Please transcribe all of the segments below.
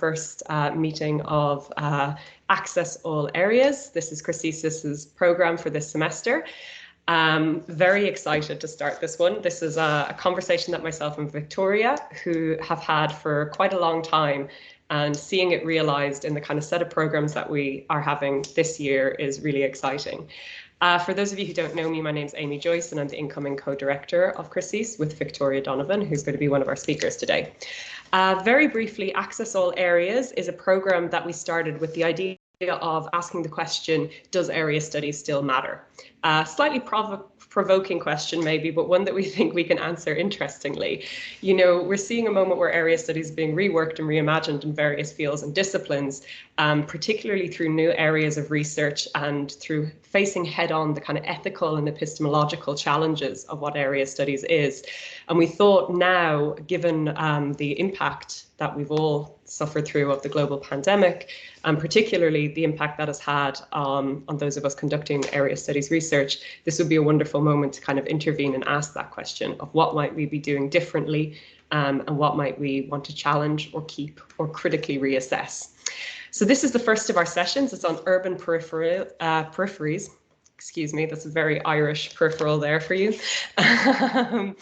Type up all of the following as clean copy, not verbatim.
first meeting of Access All Areas. This is CRSCEES's program for this semester. Very excited to start this one. This is a conversation that myself and Victoria, who have had for quite a long time, and seeing it realized in the kind of set of programs that we are having this year is really exciting. For those of you who don't know me, my name's Aimee Joyce, and I'm the incoming co-director of CRSCEES with Victoria Donovan, who's going to be one of our speakers today. Very briefly, Access All Areas is a program that we started with the idea of asking the question, does area studies still matter? Slightly provoking question maybe, but one that we think we can answer interestingly. You know, we're seeing a moment where area studies are being reworked and reimagined in various fields and disciplines, particularly through new areas of research and through facing head-on the kind of ethical and epistemological challenges of what area studies is. And we thought now, given the impact that we've all suffered through of the global pandemic, and particularly the impact that has had on those of us conducting area studies research, this would be a wonderful moment to kind of intervene and ask that question of what might we be doing differently, and what might we want to challenge or keep or critically reassess. So this is the first of our sessions. It's on urban peripheries. Excuse me, that's a very Irish peripheral there for you. And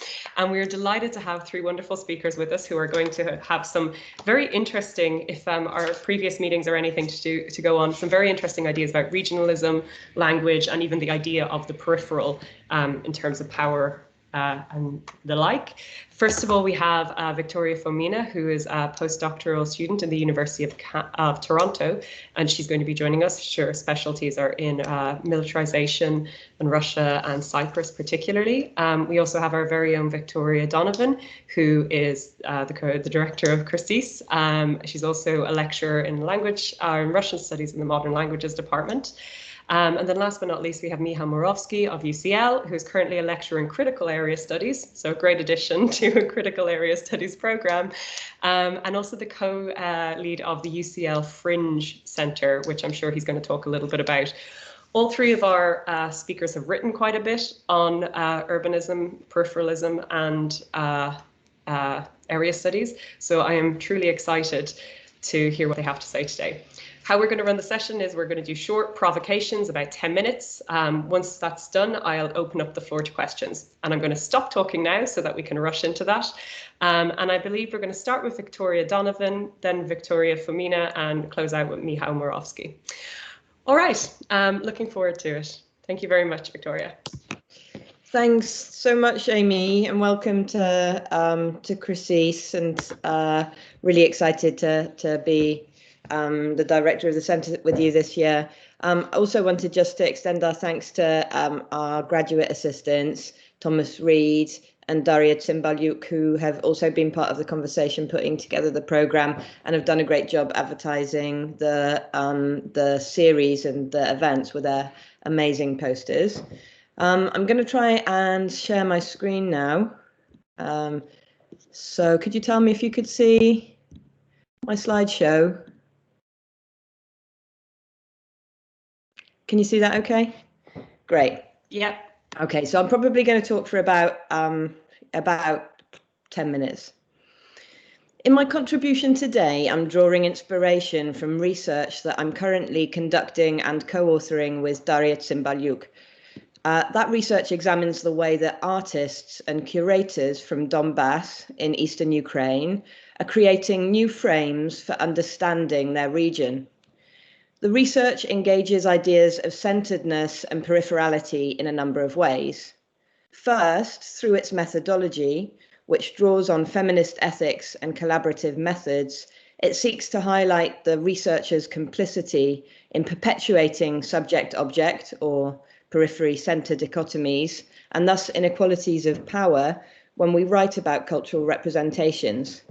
we're delighted to have three wonderful speakers with us who are going to have some very interesting, if our previous meetings are anything to go on, some very interesting ideas about regionalism, language, and even the idea of the peripheral in terms of power and the like. First of all, we have Victoria Fomina, who is a postdoctoral student in the University of Toronto, and she's going to be joining us. Her specialties are in militarization and Russia and Cyprus particularly. We also have our very own Victoria Donovan, who is the director of CRSCEES. She's also a lecturer in language in Russian studies in the Modern Languages Department. And then last but not least, we have Michal Murawski of UCL, who is currently a lecturer in critical area studies, so a great addition to a critical area studies program, and also the co-lead of the UCL Fringe Centre, which I'm sure he's going to talk a little bit about. All three of our speakers have written quite a bit on urbanism, peripheralism, and area studies, so I am truly excited to hear what they have to say today. How we're going to run the session is we're going to do short provocations, about 10 minutes. Once that's done, I'll open up the floor to questions. And I'm going to stop talking now so that we can rush into that. And I believe we're going to start with Victoria Donovan, then Victoria Fomina, and close out with Michal Murawski. All right, looking forward to it. Thank you very much, Victoria. Thanks so much, Aimee, and welcome to CRSCEES, and really excited to be the director of the centre with you this year. I also wanted just to extend our thanks to our graduate assistants, Thomas Reed and Daria Tsimbalyuk, who have also been part of the conversation putting together the programme and have done a great job advertising the series and the events with their amazing posters. I'm going to try and share my screen now. So could you tell me if you could see my slideshow? Can you see that okay? Great. Yeah. Okay, so I'm probably going to talk for about 10 minutes. In my contribution today, I'm drawing inspiration from research that I'm currently conducting and co-authoring with Daria Tsimbalyuk. That research examines the way that artists and curators from Donbass in eastern Ukraine are creating new frames for understanding their region. The research engages ideas of centeredness and peripherality in a number of ways. First, through its methodology, which draws on feminist ethics and collaborative methods, it seeks to highlight the researcher's complicity in perpetuating subject-object or periphery-center dichotomies, and thus inequalities of power when we write about cultural representations.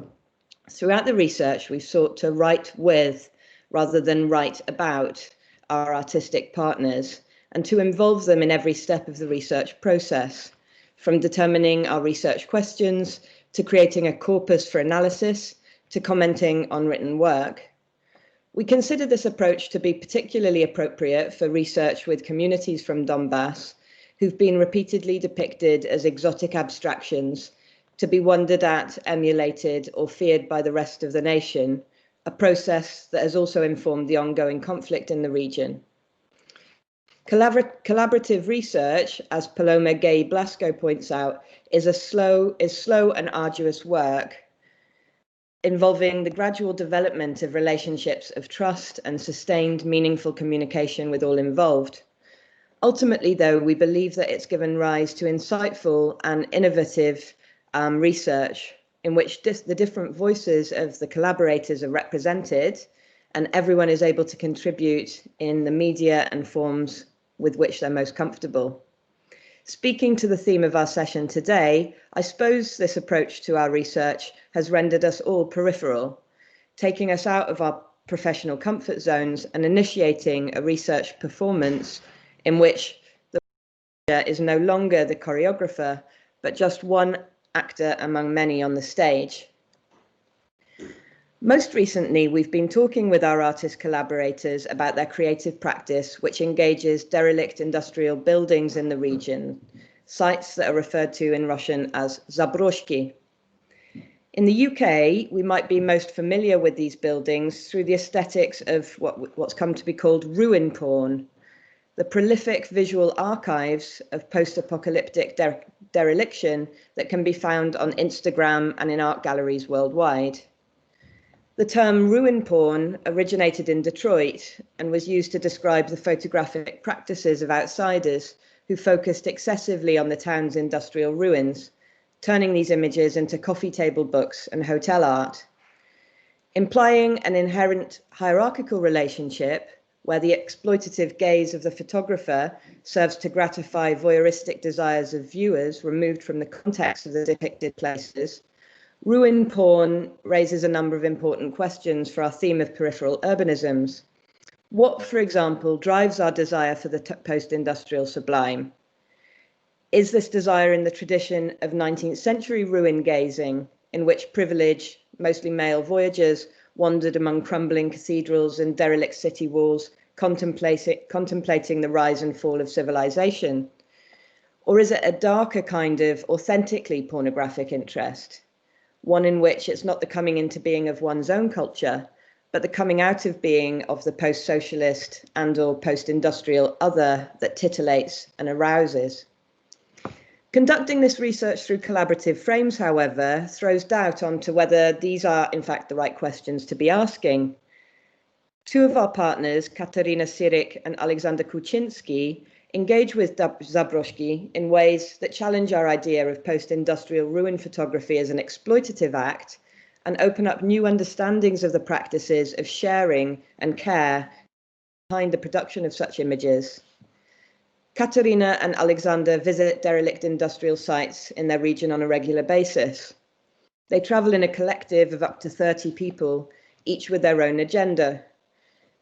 Throughout the research, we've sought to write with rather than write about our artistic partners, and to involve them in every step of the research process, from determining our research questions, to creating a corpus for analysis, to commenting on written work. We consider this approach to be particularly appropriate for research with communities from Donbass, who've been repeatedly depicted as exotic abstractions, to be wondered at, emulated, or feared by the rest of the nation, a process that has also informed the ongoing conflict in the region. Collaborative research, as Paloma Gay Blasco points out, is slow and arduous work involving the gradual development of relationships of trust and sustained, meaningful communication with all involved. Ultimately, though, we believe that it's given rise to insightful and innovative research in which the different voices of the collaborators are represented and everyone is able to contribute in the media and forms with which they're most comfortable. Speaking to the theme of our session today, I suppose this approach to our research has rendered us all peripheral, taking us out of our professional comfort zones and initiating a research performance in which the researcher is no longer the choreographer, but just one actor among many on the stage. Most recently, we've been talking with our artist collaborators about their creative practice, which engages derelict industrial buildings in the region, sites that are referred to in Russian as zabroshki. In the UK, we might be most familiar with these buildings through the aesthetics of what's come to be called ruin porn, the prolific visual archives of post-apocalyptic dereliction that can be found on Instagram and in art galleries worldwide. The term ruin porn originated in Detroit and was used to describe the photographic practices of outsiders who focused excessively on the town's industrial ruins, turning these images into coffee table books and hotel art, implying an inherent hierarchical relationship where the exploitative gaze of the photographer serves to gratify voyeuristic desires of viewers removed from the context of the depicted places. Ruin porn raises a number of important questions for our theme of peripheral urbanisms. What, for example, drives our desire for the post-industrial sublime? Is this desire in the tradition of 19th century ruin gazing, in which privileged, mostly male voyagers wandered among crumbling cathedrals and derelict city walls, contemplating the rise and fall of civilization? Or is it a darker kind of authentically pornographic interest? One in which it's not the coming into being of one's own culture, but the coming out of being of the post-socialist and/or post-industrial other that titillates and arouses. Conducting this research through collaborative frames, however, throws doubt onto whether these are, in fact, the right questions to be asking. Two of our partners, Katarina Sirik and Alexander Kuczynski, engage with zabroshki in ways that challenge our idea of post-industrial ruin photography as an exploitative act and open up new understandings of the practices of sharing and care behind the production of such images. Katarina and Alexander visit derelict industrial sites in their region on a regular basis. They travel in a collective of up to 30 people, each with their own agenda.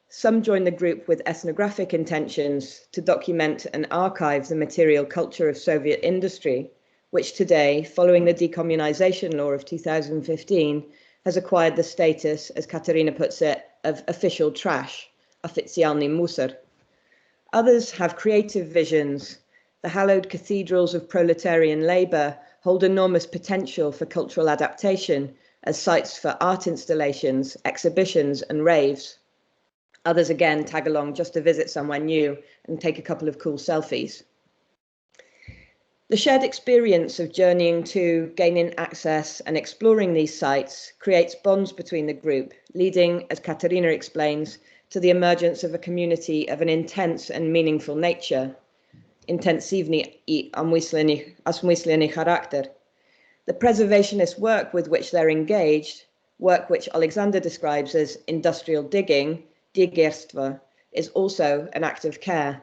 Some join the group with ethnographic intentions to document and archive the material culture of Soviet industry, which today, following the decommunization law of 2015, has acquired the status, as Katarina puts it, of official trash, oficjalny musor. Others have creative visions. The hallowed cathedrals of proletarian labor hold enormous potential for cultural adaptation as sites for art installations, exhibitions, and raves. Others again tag along just to visit somewhere new and take a couple of cool selfies. The shared experience of journeying to, gaining access and exploring these sites creates bonds between the group, leading, as Katarina explains, to the emergence of a community of an intense and meaningful nature. Intensivny I osmysleny charakter. The preservationist work with which they're engaged, work which Alexander describes as industrial digging, digierstwo, is also an act of care.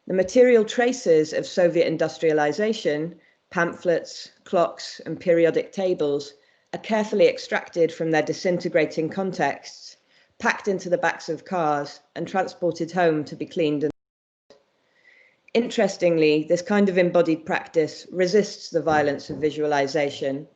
The material traces of Soviet industrialization, pamphlets, clocks, and periodic tables, are carefully extracted from their disintegrating contexts, packed into the backs of cars, and transported home to be cleaned. Interestingly, this kind of embodied practice resists the violence of visualization.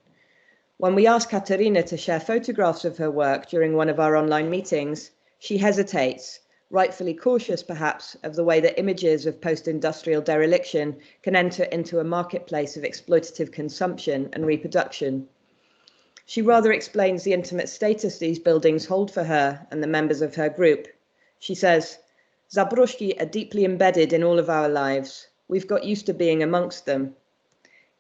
When we ask Katarina to share photographs of her work during one of our online meetings, she hesitates, rightfully cautious perhaps of the way that images of post-industrial dereliction can enter into a marketplace of exploitative consumption and reproduction. She rather explains the intimate status these buildings hold for her and the members of her group. She says, "Zaborożki are deeply embedded in all of our lives. We've got used to being amongst them."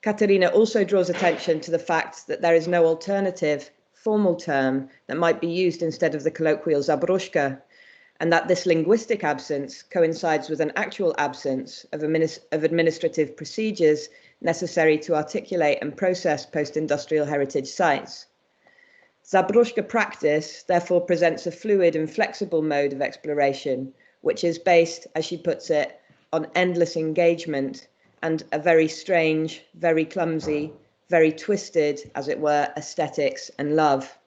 Katarina also draws attention to the fact that there is no alternative formal term that might be used instead of the colloquial Zaborożka, and that this linguistic absence coincides with an actual absence of administrative procedures necessary to articulate and process post-industrial heritage sites. Zaborożka practice therefore presents a fluid and flexible mode of exploration, which is based, as she puts it, on endless engagement and a very strange, very clumsy, very twisted, as it were, aesthetics and love.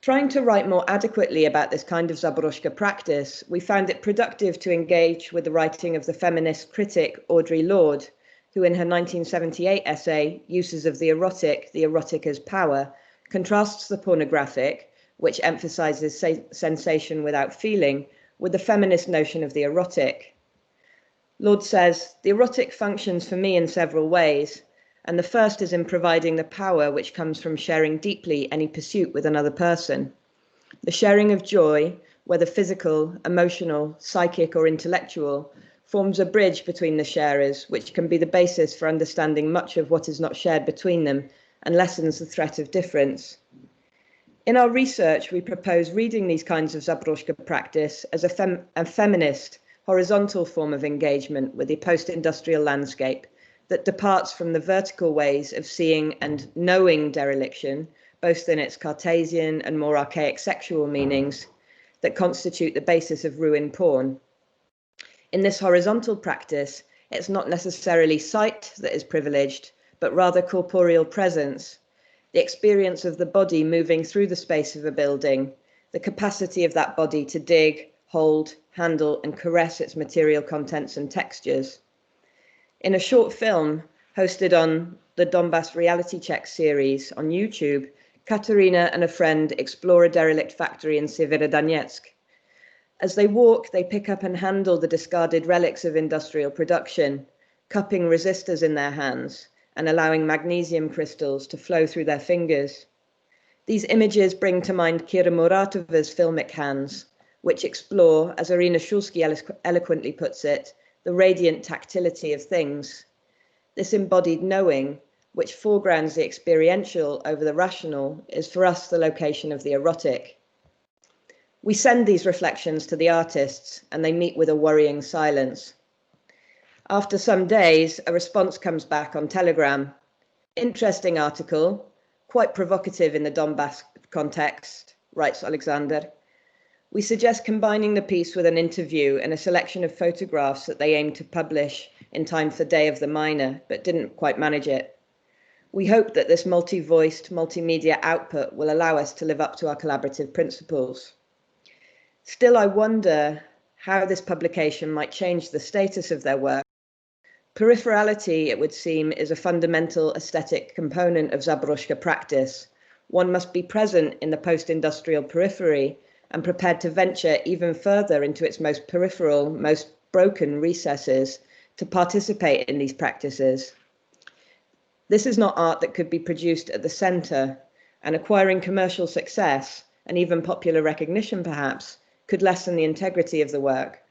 Trying to write more adequately about this kind of Zaborożka practice, we found it productive to engage with the writing of the feminist critic Audre Lorde, who in her 1978 essay, Uses of the Erotic as Power, contrasts the pornographic, which emphasizes sensation without feeling, with the feminist notion of the erotic. Lorde says, "The erotic functions for me in several ways, and the first is in providing the power which comes from sharing deeply any pursuit with another person. The sharing of joy, whether physical, emotional, psychic, or intellectual, forms a bridge between the sharers, which can be the basis for understanding much of what is not shared between them and lessens the threat of difference." In our research, we propose reading these kinds of Zaborożka practice as a feminist, horizontal form of engagement with the post-industrial landscape that departs from the vertical ways of seeing and knowing dereliction, both in its Cartesian and more archaic sexual meanings, that constitute the basis of ruin porn. In this horizontal practice, it's not necessarily sight that is privileged, but rather corporeal presence, the experience of the body moving through the space of a building, the capacity of that body to dig, hold, handle, and caress its material contents and textures. In a short film hosted on the Donbass Reality Check series on YouTube, Katarina and a friend explore a derelict factory in Severodonetsk. As they walk, they pick up and handle the discarded relics of industrial production, cupping resistors in their hands and allowing magnesium crystals to flow through their fingers. These images bring to mind Kira Muratova's filmic hands, which explore, as Irina Shulsky eloquently puts it, the radiant tactility of things. This embodied knowing, which foregrounds the experiential over the rational, is for us the location of the erotic. We send these reflections to the artists, and they meet with a worrying silence. After some days, a response comes back on Telegram. "Interesting article, quite provocative in the Donbass context," writes Alexander. "We suggest combining the piece with an interview and a selection of photographs that they aim to publish in time for Day of the Miner, but didn't quite manage it. We hope that this multi-voiced, multimedia output will allow us to live up to our collaborative principles." Still, I wonder how this publication might change the status of their work. Peripherality, it would seem, is a fundamental aesthetic component of Zaborożka practice. One must be present in the post-industrial periphery and prepared to venture even further into its most peripheral, most broken recesses to participate in these practices. This is not art that could be produced at the center, and acquiring commercial success, and even popular recognition perhaps, could lessen the integrity of the work.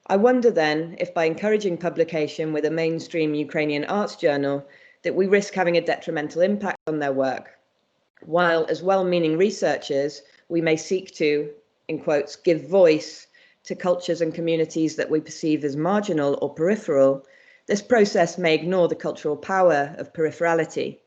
I wonder then if by encouraging publication with a mainstream Ukrainian arts journal that we risk having a detrimental impact on their work, while as well-meaning researchers we may seek to, in quotes, give voice to cultures and communities that we perceive as marginal or peripheral. This process may ignore the cultural power of peripherality.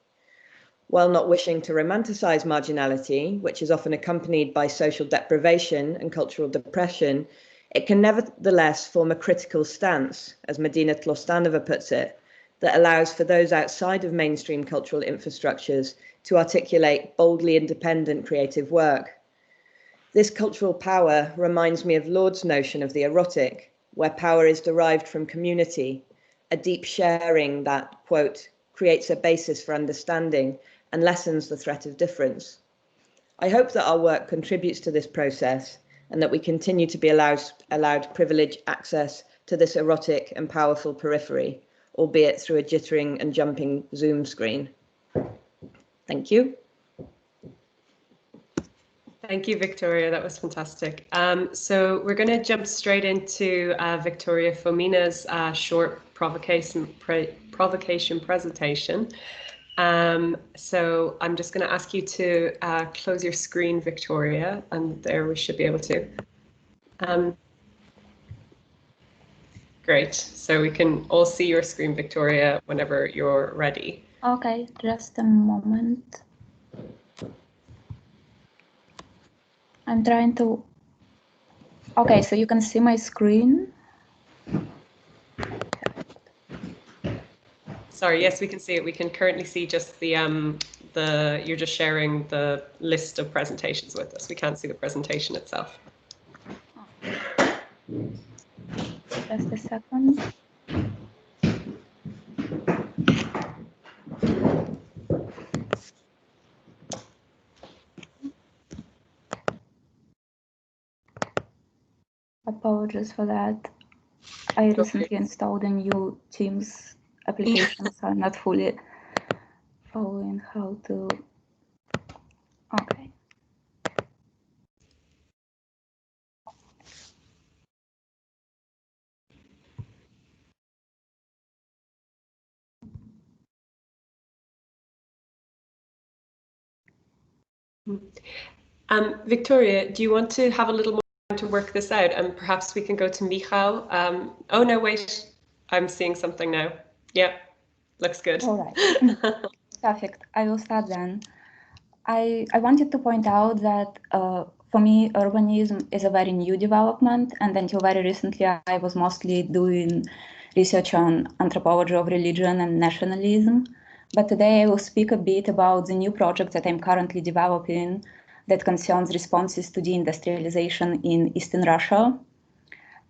While not wishing to romanticize marginality, which is often accompanied by social deprivation and cultural depression, it can nevertheless form a critical stance, as Medina Tlostanova puts it, that allows for those outside of mainstream cultural infrastructures to articulate boldly independent creative work. This cultural power reminds me of Lorde's notion of the erotic, where power is derived from community, a deep sharing that, quote, creates a basis for understanding and lessens the threat of difference. I hope that our work contributes to this process and that we continue to be allowed privileged access to this erotic and powerful periphery, albeit through a jittering and jumping Zoom screen. Thank you. Thank you, Victoria. That was fantastic. So we're going to jump straight into Victoria Fomina's short provocation presentation. So I'm just going to ask you to close your screen, Victoria, and there we should be able to. Great. So we can all see your screen, Victoria, whenever you're ready. Okay, just a moment. I'm trying to... Okay, so you can see my screen. Sorry, yes, we can see it. We can currently see just you're just sharing the list of presentations with us. We can't see the presentation itself. Just a second. Apologies for that. I recently installed a new Teams application, so I'm not fully following how to... Okay. Victoria, do you want to have a little more time to work this out, and perhaps we can go to Michal? Oh no, wait, I'm seeing something now. Yeah, looks good. All right. Perfect. I will start then. I wanted to point out that for me, urbanism is a very new development, and until very recently, I was mostly doing research on anthropology of religion and nationalism. But today I will speak a bit about the new project that I'm currently developing that concerns responses to deindustrialization in Eastern Russia.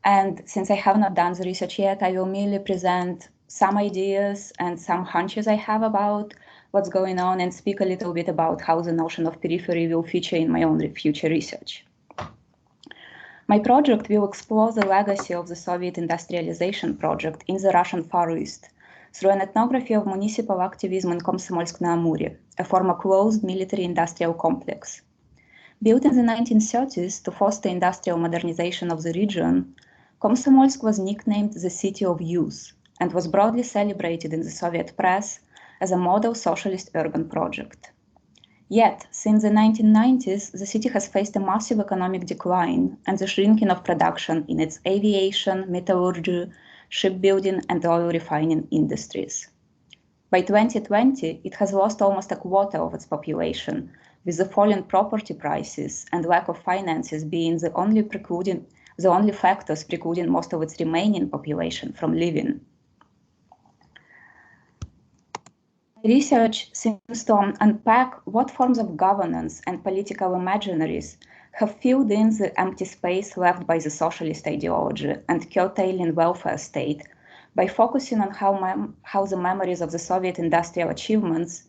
And since I have not done the research yet, I will merely present some ideas and some hunches I have about what's going on and speak a little bit about how the notion of periphery will feature in my own future research. My project will explore the legacy of the Soviet industrialization project in the Russian Far East through an ethnography of municipal activism in Komsomolsk-na-Amur, a former closed military-industrial complex. Built in the 1930s to foster industrial modernization of the region, Komsomolsk was nicknamed the City of Youth and was broadly celebrated in the Soviet press as a model socialist urban project. Yet, since the 1990s, the city has faced a massive economic decline and the shrinking of production in its aviation, metallurgy, shipbuilding, and oil refining industries. By 2020, it has lost almost a quarter of its population, with the falling property prices and lack of finances being the only factors precluding most of its remaining population from living. Research seems to unpack what forms of governance and political imaginaries have filled in the empty space left by the socialist ideology and curtailing welfare state by focusing on how the memories of the Soviet industrial achievements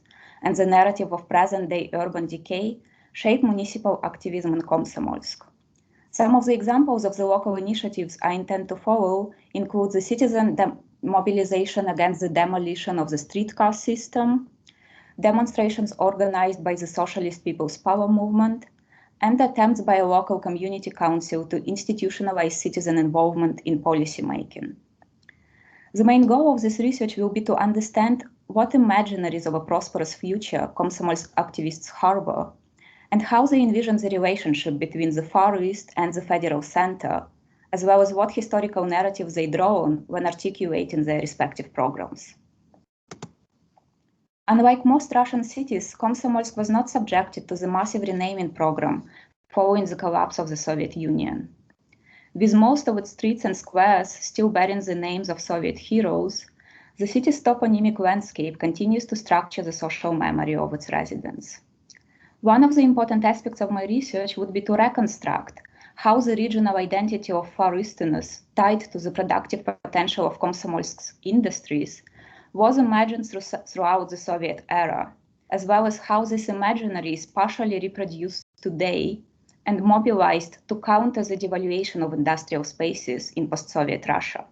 and the narrative of present-day urban decay shape municipal activism in Komsomolsk. Some of the examples of the local initiatives I intend to follow include the citizen mobilization against the demolition of the streetcar system, demonstrations organized by the Socialist People's Power movement, and attempts by a local community council to institutionalize citizen involvement in policymaking. The main goal of this research will be to understand what imaginaries of a prosperous future Komsomolsk activists harbor, and how they envision the relationship between the Far East and the Federal Center, as well as what historical narratives they draw on when articulating their respective programs. Unlike most Russian cities, Komsomolsk was not subjected to the massive renaming program following the collapse of the Soviet Union. With most of its streets and squares still bearing the names of Soviet heroes, the city's toponymic landscape continues to structure the social memory of its residents. One of the important aspects of my research would be to reconstruct how the regional identity of Far Easterners, tied to the productive potential of Komsomolsk's industries, was imagined throughout the Soviet era, as well as how this imaginary is partially reproduced today and mobilized to counter the devaluation of industrial spaces in post-Soviet Russia.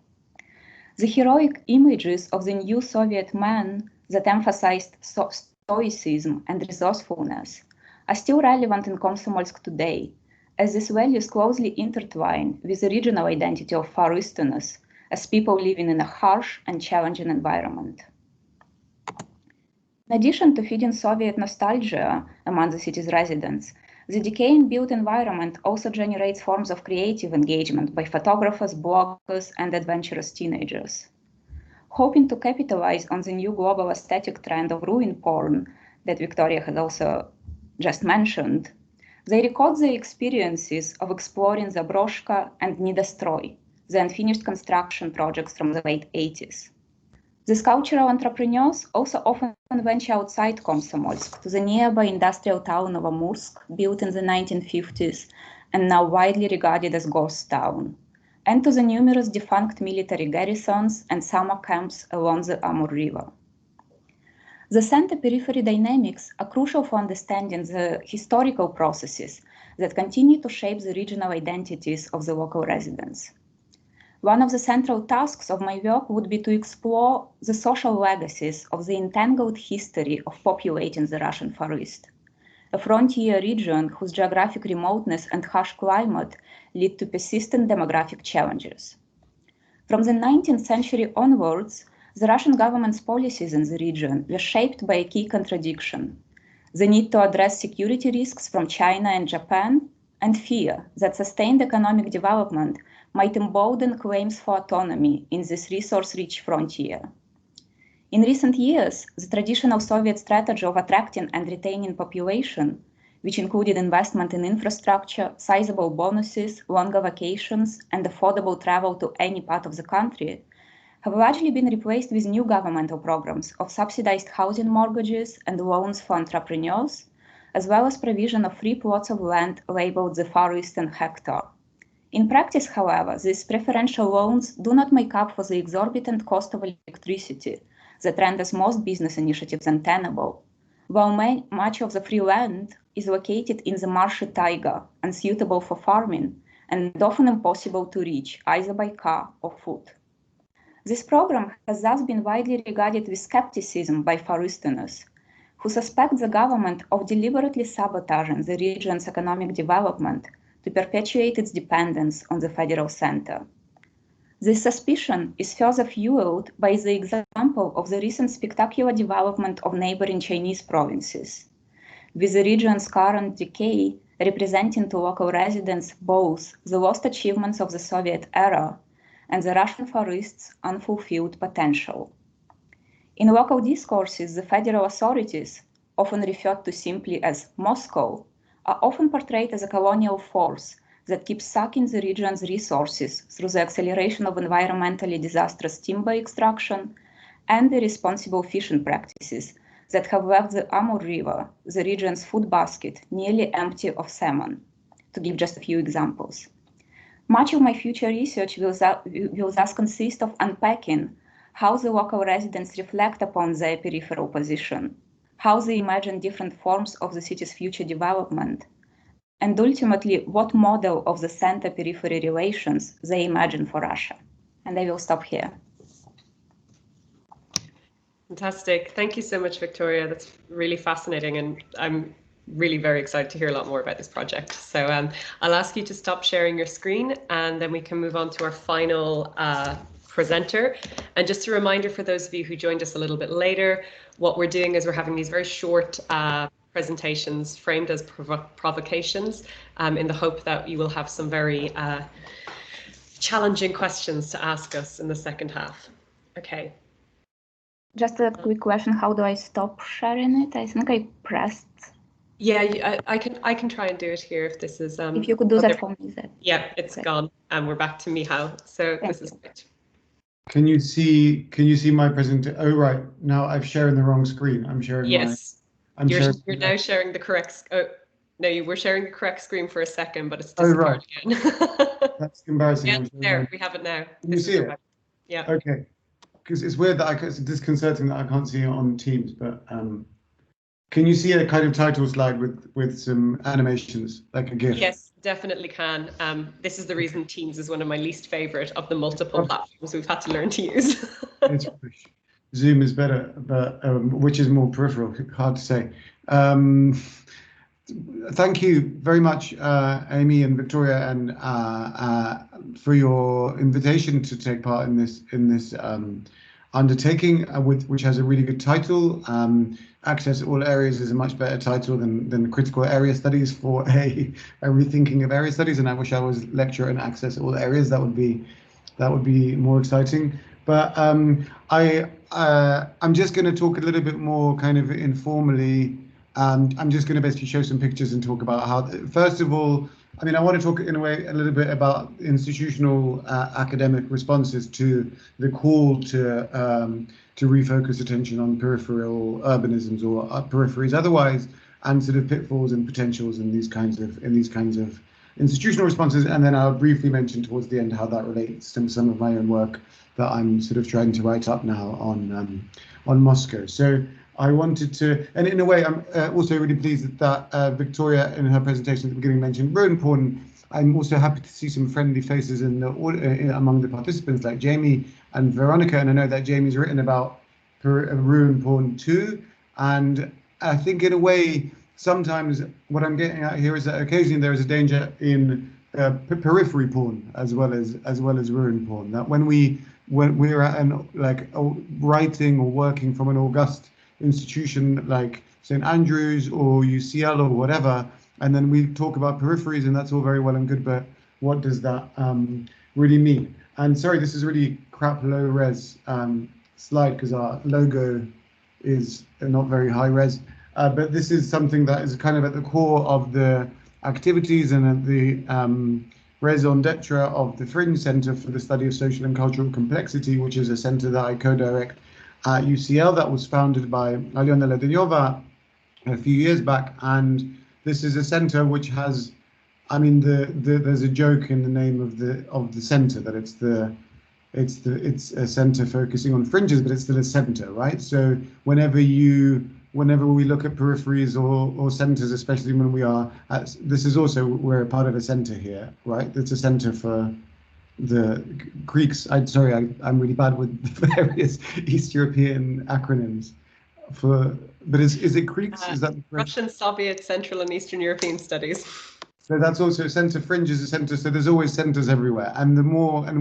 The heroic images of the new Soviet man that emphasized stoicism and resourcefulness are still relevant in Komsomolsk today, as these values closely intertwine with the regional identity of Far Easterners as people living in a harsh and challenging environment. In addition to feeding Soviet nostalgia among the city's residents, the decaying built environment also generates forms of creative engagement by photographers, bloggers, and adventurous teenagers. Hoping to capitalize on the new global aesthetic trend of ruin porn that Victoria has also just mentioned, they record their experiences of exploring Zabroshka and Nedostroy, the unfinished construction projects from the late 80s. These cultural entrepreneurs also often venture outside Komsomolsk to the nearby industrial town of Amursk, built in the 1950s and now widely regarded as ghost town, and to the numerous defunct military garrisons and summer camps along the Amur River. The center-periphery dynamics are crucial for understanding the historical processes that continue to shape the regional identities of the local residents. One of the central tasks of my work would be to explore the social legacies of the entangled history of populating the Russian Far East, a frontier region whose geographic remoteness and harsh climate lead to persistent demographic challenges. From the 19th century onwards, the Russian government's policies in the region were shaped by a key contradiction: the need to address security risks from China and Japan, and fear that sustained economic development might embolden claims for autonomy in this resource-rich frontier. In recent years, the traditional Soviet strategy of attracting and retaining population, which included investment in infrastructure, sizable bonuses, longer vacations, and affordable travel to any part of the country, have largely been replaced with new governmental programs of subsidized housing mortgages and loans for entrepreneurs, as well as provision of free plots of land labeled the Far Eastern Hectare. In practice, however, these preferential loans do not make up for the exorbitant cost of electricity that renders most business initiatives untenable, while much of the free land is located in the marshy taiga, unsuitable for farming, and often impossible to reach, either by car or foot. This program has thus been widely regarded with skepticism by Far Easterners, who suspect the government of deliberately sabotaging the region's economic development to perpetuate its dependence on the federal center. This suspicion is further fueled by the example of the recent spectacular development of neighboring Chinese provinces, with the region's current decay representing to local residents both the lost achievements of the Soviet era and the Russian Far East's unfulfilled potential. In local discourses, the federal authorities, often referred to simply as Moscow, are often portrayed as a colonial force that keeps sucking the region's resources through the acceleration of environmentally disastrous timber extraction and irresponsible fishing practices that have left the Amur River, the region's food basket, nearly empty of salmon, to give just a few examples. Much of my future research will thus consist of unpacking how the local residents reflect upon their peripheral position, how they imagine different forms of the city's future development, and ultimately what model of the center-periphery relations they imagine for Russia. And I will stop here. Fantastic. Thank you so much, Victoria. That's really fascinating, and I'm really very excited to hear a lot more about this project. So I'll ask you to stop sharing your screen, and then we can move on to our final presenter. And just a reminder for those of you who joined us a little bit later, what we're doing is we're having these very short presentations framed as provocations in the hope that you will have some very challenging questions to ask us in the second half. Okay. Just a quick question, how do I stop sharing it? I think I pressed. Yeah, I can try and do it here if this is if you could do that for me. Yeah, it's gone, and we're back to Michal. So this is great. Can you see my presentation? Oh, right. Now I've shared the wrong screen. I'm sharing You're now sharing the correct. Oh, no, you were sharing the correct screen for a second, but it's disappeared again. That's embarrassing. Yeah, there, we have it now. Can you see it? Yeah. Okay. Because it's weird that it's disconcerting that I can't see it on Teams, but can you see a kind of title slide with some animations, like a GIF? Yes, definitely can. This is the reason Teams is one of my least favorite of the multiple platforms we've had to learn to use. It's rubbish. Zoom is better, but which is more peripheral, hard to say. Thank you very much, Aimee and Victoria, and for your invitation to take part in this undertaking, which has a really good title. Access All Areas is a much better title than Critical Area Studies for a rethinking of area studies. And I wish I was lecturer in Access All Areas. That would be more exciting. But I'm just going to talk a little bit more kind of informally. I'm just going to basically show some pictures and talk about how, first of all, I mean, I want to talk in a way a little bit about institutional academic responses to the call to refocus attention on peripheral urbanisms or peripheries otherwise, and sort of pitfalls and potentials in these kinds of institutional responses. And then I'll briefly mention towards the end how that relates to some of my own work that I'm sort of trying to write up now on Moscow. So I wanted to, and in a way, I'm also really pleased that Victoria, in her presentation at the beginning, mentioned ruin porn. I'm also happy to see some friendly faces in the among the participants, like Jamie and Veronica. And I know that Jamie's written about ruin porn too. And I think, in a way, sometimes what I'm getting at here is that occasionally there is a danger in periphery porn as well as ruin porn. That when we're at writing or working from an august institution like St. Andrews or UCL or whatever, and then we talk about peripheries, and that's all very well and good, but what does that really mean? And sorry, this is really crap low res slide because our logo is not very high res, but this is something that is kind of at the core of the activities and at the raison d'etre of the Fringe Center for the Study of Social and Cultural Complexity, which is a center that I co-direct at UCL that was founded by Aliona Ledenyova a few years back. And this is a center which has, I mean, there's a joke in the name of the center that it's a center focusing on fringes, but it's still a center, right? So whenever we look at peripheries or centers, especially when we are at, this is also, we're a part of a center here, right? It's a center for the Greeks. I'm really bad with various East European acronyms but is it Greeks? Is that Russian, Soviet, Central and Eastern European Studies? So that's also center. Fringe is a center. So there's always centers everywhere. And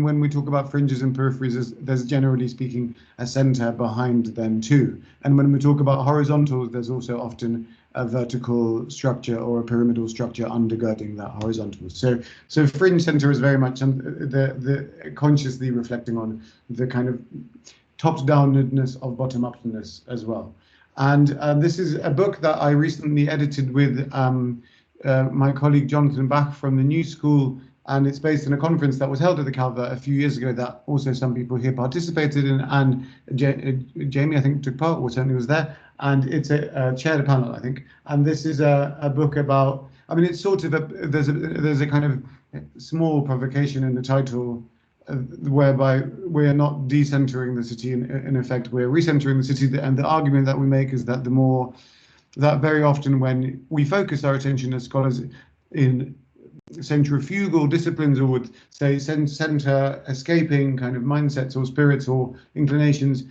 when we talk about fringes and peripheries, there's generally speaking a center behind them too. And when we talk about horizontals, there's also often a vertical structure or a pyramidal structure undergirding that horizontal. So fringe center is very much the consciously reflecting on the kind of top-downedness of bottom-upness as well. And this is a book that I recently edited with my colleague Jonathan Bach from the New School, and it's based on a conference that was held at the Calva a few years ago that also some people here participated in, and Jamie, I think, took part, or certainly was there, and it's chaired a panel, I think. And this is a book about, I mean, it's sort of there's a kind of small provocation in the title, whereby we're not decentering the city, in effect we're recentering the city, and the argument that we make is that that very often when we focus our attention as scholars in centrifugal disciplines, or would say center escaping kind of mindsets or spirits or inclinations,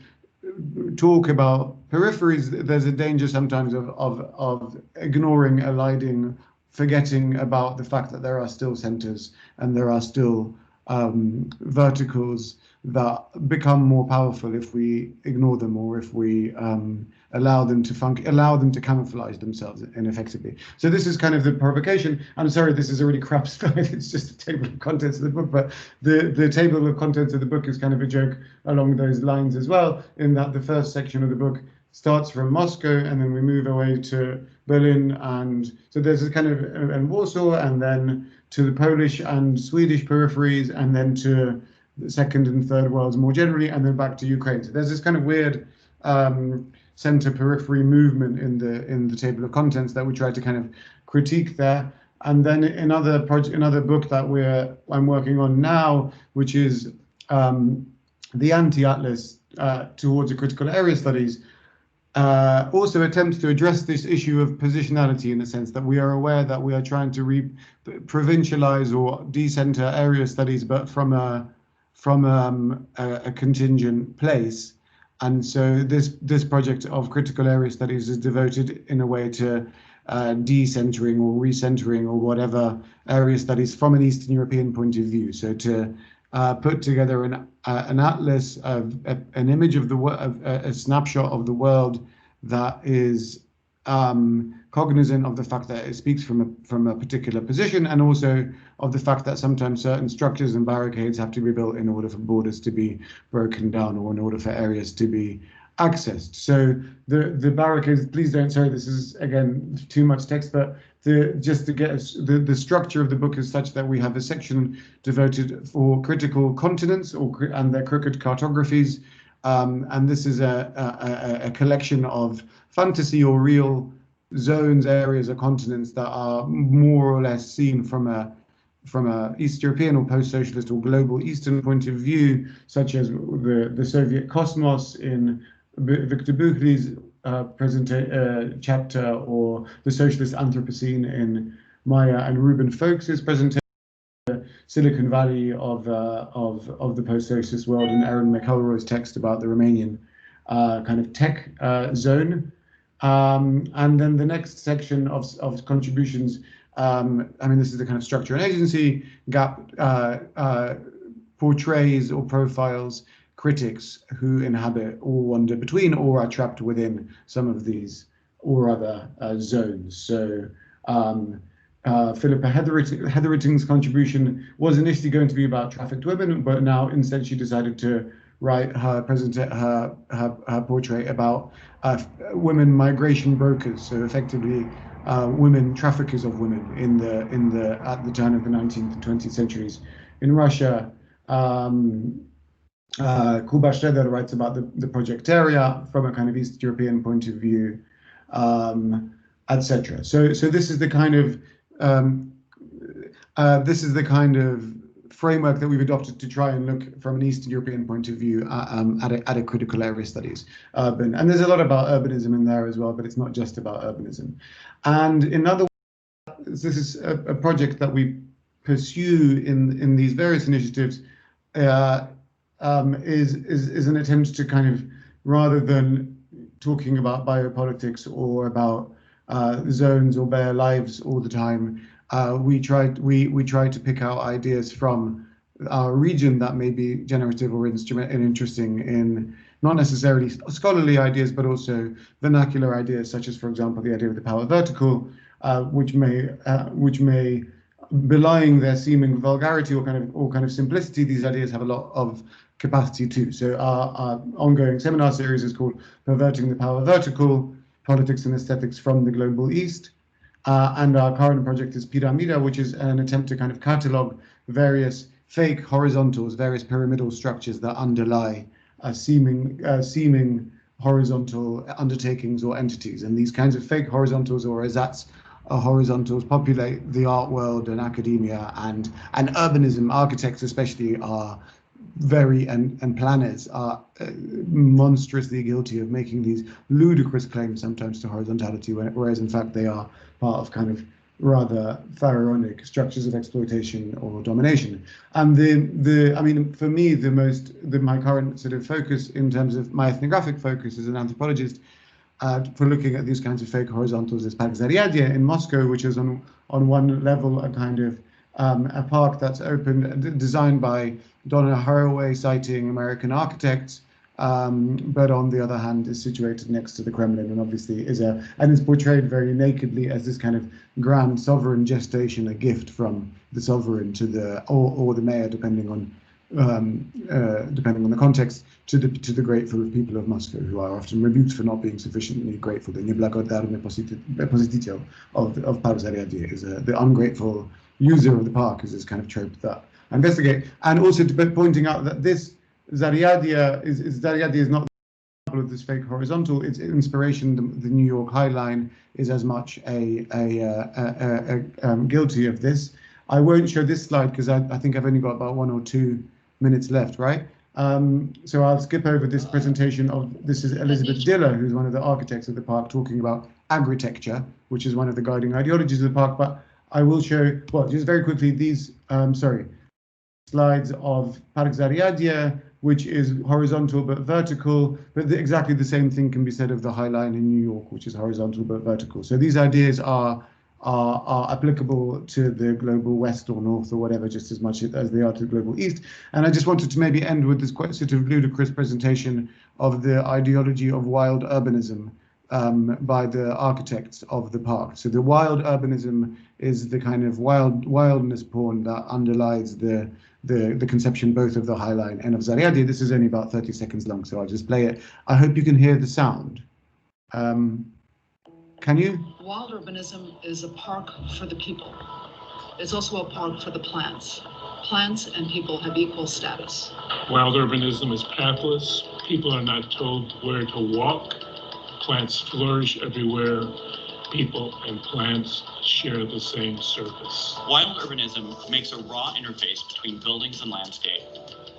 talk about peripheries, there's a danger sometimes of ignoring, eliding, forgetting about the fact that there are still centers and there are still verticals that become more powerful if we ignore them, or if we allow them to camouflage themselves ineffectively. So this is kind of the provocation. I'm sorry, this is a really crap slide. It's just a table of contents of the book, but the table of contents of the book is kind of a joke along those lines as well, in that the first section of the book starts from Moscow, and then we move away to Berlin, and so there's a kind of and Warsaw, and then to the Polish and Swedish peripheries, and then to the second and third worlds more generally, and then back to Ukraine. So there's this kind of weird center periphery movement in the table of contents that we try to kind of critique there. And then another book that I'm working on now, which is the anti-atlas towards a critical area studies, also attempts to address this issue of positionality, in the sense that we are aware that we are trying to provincialize or decenter area studies, but from a contingent place. And so this project of critical area studies is devoted in a way to decentering or recentering or whatever area studies from an Eastern European point of view. So to put together an atlas of an image of a snapshot of the world that is cognizant of the fact that it speaks from a particular position, and also of the fact that sometimes certain structures and barricades have to be built in order for borders to be broken down or in order for areas to be accessed. So the barricades, please don't, sorry, this is again too much text, but just to get us, the structure of the book is such that we have a section devoted for critical continents and their crooked cartographies. And this is a collection of fantasy or real zones, areas, or continents that are more or less seen from a East European or post-socialist or global Eastern point of view, such as the Soviet cosmos in Victor Buchley's chapter, or the socialist Anthropocene in Maya and Ruben Folks's presentation, the Silicon Valley of the post-socialist world, in Aaron McElroy's text about the Romanian kind of tech zone. And then the next section of contributions, I mean, this is the kind of structure and agency gap, portrays or profiles critics who inhabit or wander between or are trapped within some of these or other zones. So Philippa Hetherington's contribution was initially going to be about trafficked women, but now instead she decided to write her portrait about women migration brokers, so effectively women traffickers of women at the turn of the 19th and 20th centuries in Russia. Kuba Schroeder writes about the project area from a kind of East European point of view, etc. So this is the kind of framework that we've adopted to try and look from an Eastern European point of view at a critical area studies, urban. And there's a lot about urbanism in there as well, but it's not just about urbanism. And in other words, this is a project that we pursue in these various initiatives, is an attempt to kind of, rather than talking about biopolitics or about zones or bare lives all the time, we try to pick out ideas from our region that may be generative or interesting in not necessarily scholarly ideas, but also vernacular ideas, such as, for example, the idea of the power vertical, which may, belying their seeming vulgarity or kind of simplicity, these ideas have a lot of capacity too. So our ongoing seminar series is called Perverting the Power Vertical, Politics and Aesthetics from the Global East. And our current project is Piramida, which is an attempt to kind of catalog various fake horizontals, various pyramidal structures that underlie seeming horizontal undertakings or entities. And these kinds of fake horizontals or ersatz horizontals populate the art world and academia, and urbanism. Architects especially are and planners are monstrously guilty of making these ludicrous claims sometimes to horizontality, whereas in fact they are part of kind of rather pharaonic structures of exploitation or domination. And I mean, for me, my current sort of focus in terms of my ethnographic focus as an anthropologist for looking at these kinds of fake horizontals is Park Zaryadye in Moscow, which is on one level a kind of a park that's designed by Donna Haraway, citing American architects, but on the other hand is situated next to the Kremlin, and obviously is portrayed very nakedly as this kind of grand sovereign gestation, a gift from the sovereign to or the mayor, depending on the context, to the grateful people of Moscow, who are often rebuked for not being sufficiently grateful. The nieblagodarny posititelj of Park Zaryadye is the ungrateful user of the park, is this kind of trope that I investigate, and also pointing out that this Zaryadye is not of this fake horizontal. Its inspiration, the New York High Line, is as much guilty of this. I won't show this slide because I think I've only got about 1 or 2 minutes left, right? So I'll skip over this presentation this is Elizabeth Diller, who's one of the architects of the park, talking about agritecture, which is one of the guiding ideologies of the park. But I will show, well, just very quickly, these, slides of Park Zaryadye which is horizontal but vertical, but exactly the same thing can be said of the High Line in New York, which is horizontal but vertical. So these ideas are applicable to the global west or north or whatever, just as much as they are to the global east. And I just wanted to maybe end with this quite sort of ludicrous presentation of the ideology of wild urbanism by the architects of the park. So the wild urbanism is the kind of wildness porn that underlies the conception both of the High Line and of Zariadi. This is only about 30 seconds long, so I'll just play it. I hope you can hear the sound. Can you? Wild urbanism is a park for the people. It's also a park for the plants. Plants and people have equal status. Wild urbanism is pathless. People are not told where to walk. Plants flourish everywhere. People and plants share the same surface. Wild urbanism makes a raw interface between buildings and landscape.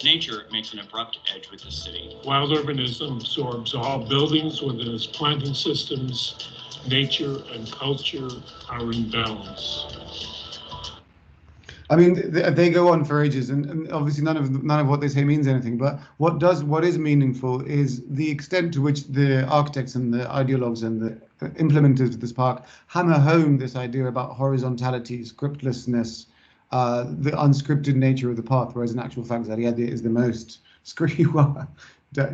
Nature makes an abrupt edge with the city. Wild urbanism absorbs all buildings within its planting systems. Nature and culture are in balance. I mean, they go on for ages, and obviously none of what they say means anything. But what is meaningful is the extent to which the architects and the ideologues and the implementers of this park hammer home this idea about horizontality, scriptlessness, the unscripted nature of the path. Whereas in actual fact, Zariadi is the most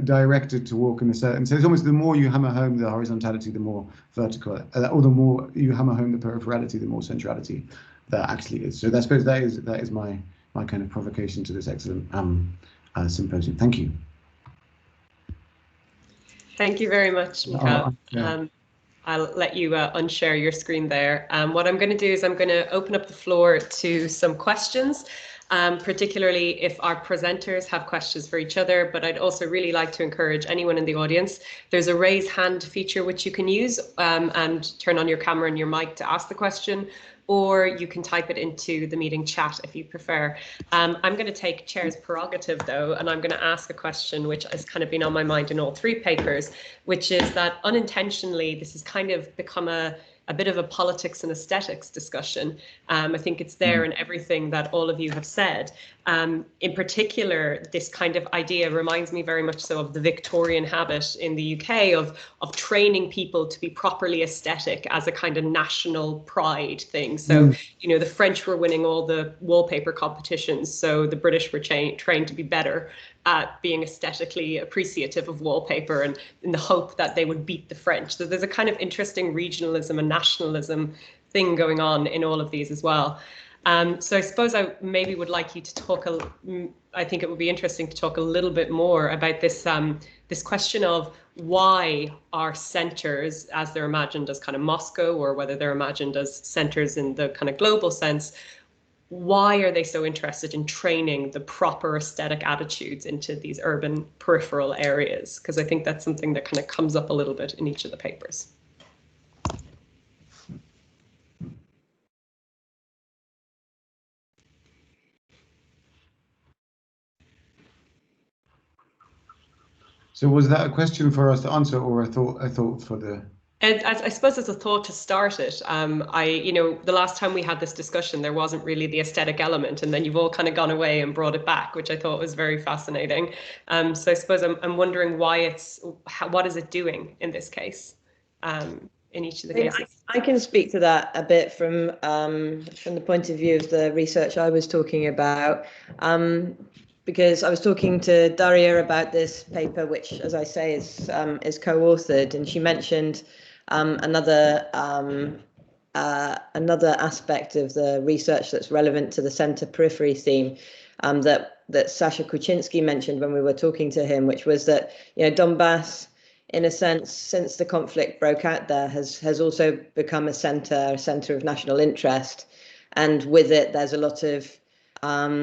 directed to walk in a certain. So it's almost the more you hammer home the horizontality, the more vertical, or the more you hammer home the peripherality, the more centrality that actually is. So I suppose that is my kind of provocation to this excellent symposium. Thank you. Thank you very much, Michal. I'll let you unshare your screen there. What I'm going to do is I'm going to open up the floor to some questions. Particularly if our presenters have questions for each other, but I'd also really like to encourage anyone in the audience. There's a raise hand feature which you can use and turn on your camera and your mic to ask the question, or you can type it into the meeting chat if you prefer. I'm going to take Chair's prerogative though, and I'm going to ask a question which has kind of been on my mind in all three papers, which is that unintentionally this has kind of become a bit of a politics and aesthetics discussion. I think it's there in everything that all of you have said. In particular, this kind of idea reminds me very much so of the Victorian habit in the UK of training people to be properly aesthetic as a kind of national pride thing. So, you know, the French were winning all the wallpaper competitions, so the British were trained to be better at being aesthetically appreciative of wallpaper, and in the hope that they would beat the French. So there's a kind of interesting regionalism and nationalism thing going on in all of these as well. So I suppose I maybe would like you to talk, I think it would be interesting to talk a little bit more about this, this question of why are centers, as they're imagined as kind of Moscow, or whether they're imagined as centers in the kind of global sense, why are they so interested in training the proper aesthetic attitudes into these urban peripheral areas? Because I think that's something that kind of comes up a little bit in each of the papers. So was that a question for us to answer, or a thought for the? I suppose it's a thought to start it. You know, the last time we had this discussion, there wasn't really the aesthetic element, and then you've all kind of gone away and brought it back, which I thought was very fascinating. So I suppose I'm wondering why what is it doing in this case, in each of the cases? I can speak to that a bit from the point of view of the research I was talking about. Because I was talking to Daria about this paper, which, as I say, is co-authored, and she mentioned another aspect of the research that's relevant to the center periphery theme that Sasha Kuczynski mentioned when we were talking to him, which was that, you know, Donbass, in a sense, since the conflict broke out there, has also become a center of national interest, and with it, there's a lot of